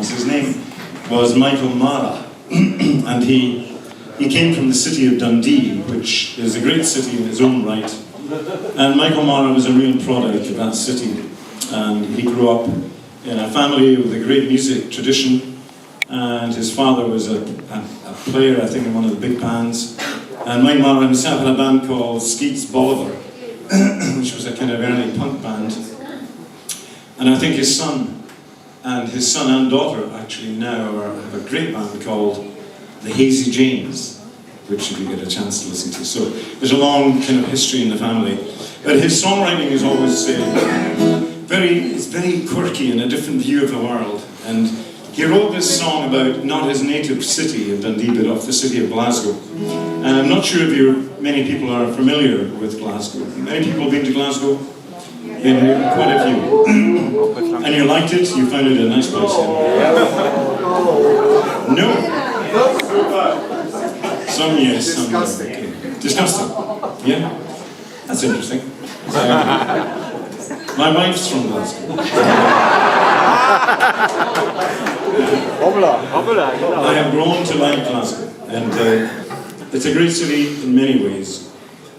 songs. His name was Michael Mara, and he came from the city of Dundee, which is a great city in its own right. And Michael Mara was a real product of that city, and he grew up in a family with a great music tradition, and his father was a player, I think, in one of the big bands. And Mike Mara himself had a band called Skeets Bolivar, which was a kind of early punk band. And I think his son and daughter actually now have a great band called the Hazy Janes, which you get a chance to listen to. So there's a long kind of history in the family. But his songwriting is always it's very quirky and a different view of the world. And he wrote this song about not his native city of Dundee, but of the city of Glasgow. And I'm not sure if many people are familiar with Glasgow. Many people have been to Glasgow? Been here? Quite a few. And you liked it? You found it a nice place? No? Some yes, some no. Okay. Disgusting? Yeah? That's interesting. My wife's from Glasgow. I have grown to like Glasgow, and it's a great city in many ways.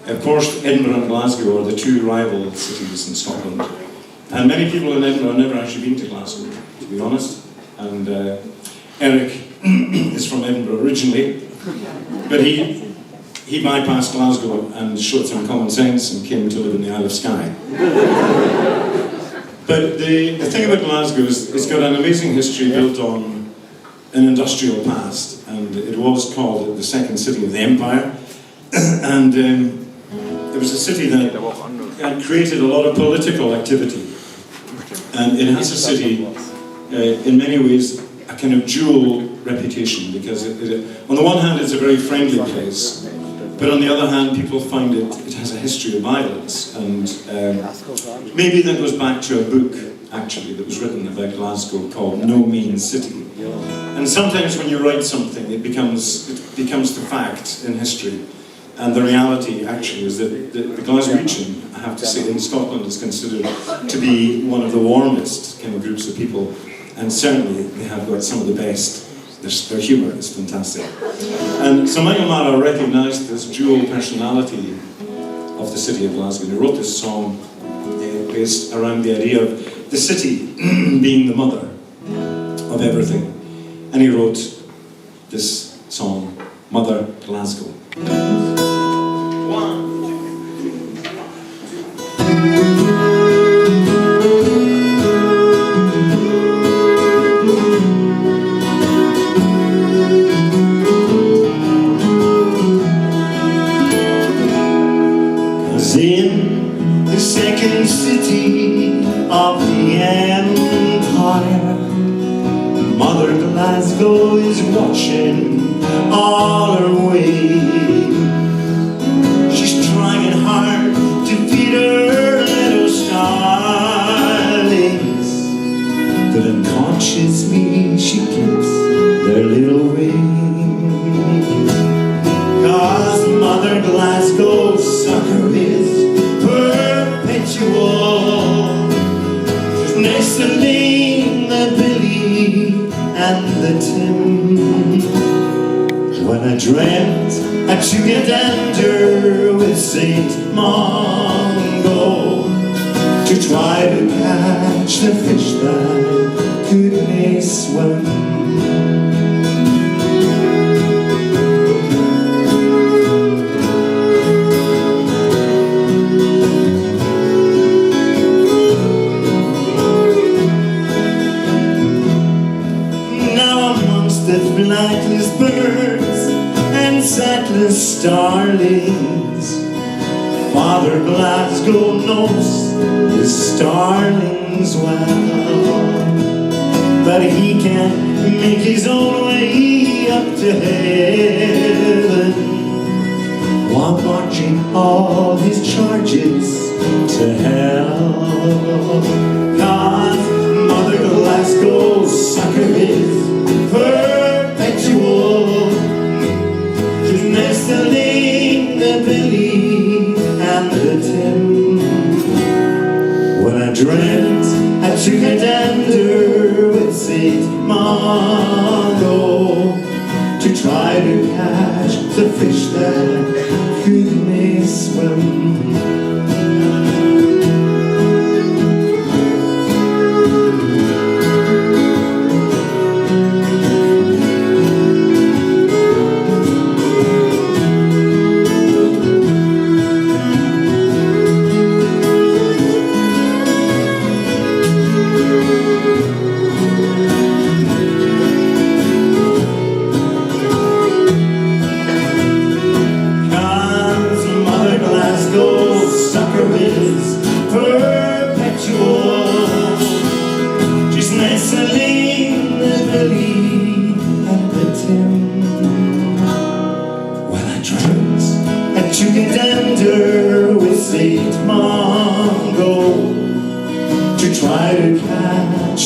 Of course, Edinburgh and Glasgow are the two rival cities in Scotland, and many people in Edinburgh have never actually been to Glasgow, to be honest. And Eric is from Edinburgh originally, but he bypassed Glasgow and showed some common sense and came to live in the Isle of Skye. But the thing about Glasgow is it's got an amazing history built on an industrial past, and it was called the second city of the empire. And it was a city that had created a lot of political activity. And it has a city, in many ways, a kind of dual reputation, because on the one hand it's a very friendly place, but on the other hand people find it has a history of violence, and maybe that goes back to a book actually that was written about Glasgow called No Mean City. And sometimes when you write something it becomes the fact in history, and the reality actually is that the Glaswegian, I have to say, in Scotland is considered to be one of the warmest kind of groups of people. And certainly they have got some of the best. Their humour is fantastic. And so Michael Mara recognised this dual personality of the city of Glasgow. He wrote this song based around the idea of the city being the mother of everything. And he wrote this song, Mother Glasgow. In the second city of the empire, Mother Glasgow is watching all her way. She's trying hard to feed her little starlings, but unconsciously she clips their little wings. 'Cause Mother Glasgow's sucker is perpetual. She's nestling the Billy and the Tim. When I dreamt I took it under with Saint Munro to try to catch the fish that couldn't swim. Flightless birds and sightless starlings, Father Glasgow knows his starlings well, but he can't make his own way up to heaven while marching all his charges to hell. 'Cause Mother Glasgow's sucker is perpetual. She's nestling the Billy and the Tim. When I dreamt I took a dander with Saint Mongo to try to catch the fish that could may swim.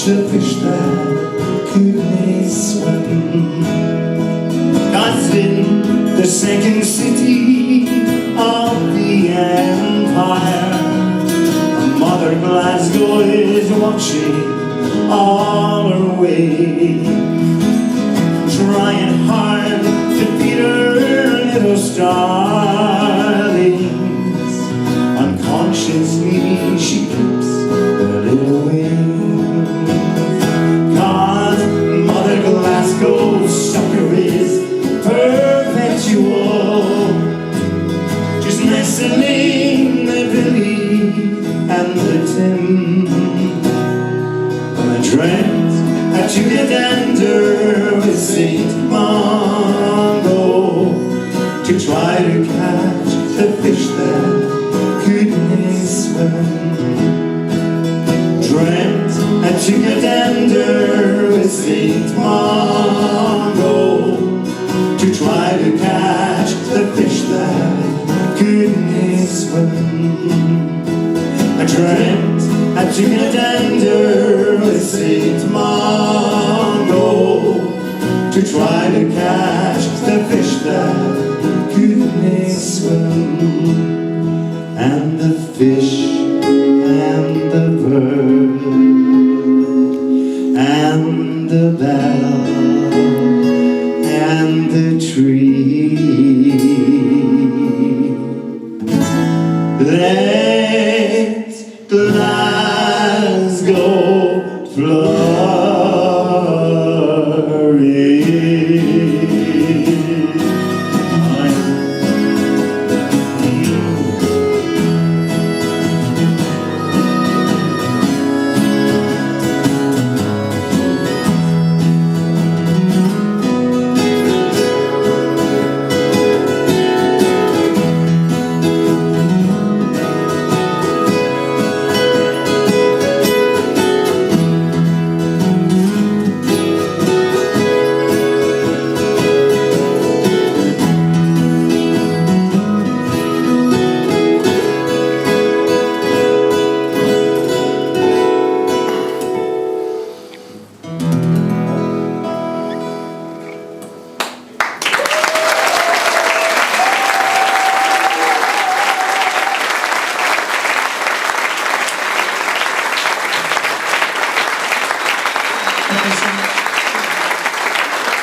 The fish that could may swim. God's in the second city of the empire. Mother Glasgow is watching all her way, trying hard to feed her little starlings. Unconsciously she clips her little wings. Glasgow sucker is perpetual, just nestling the Billy and the Tim. When I dreamt that you get under with St. Mongo to try to catch the fish that could may swim. Dreamt that you get under with St. Mongo to try to catch the fish that could may swim. I dreamt that you get under with St. Mongo to try to catch the fish that could may swim. And the fish and the bird and the bell and the tree.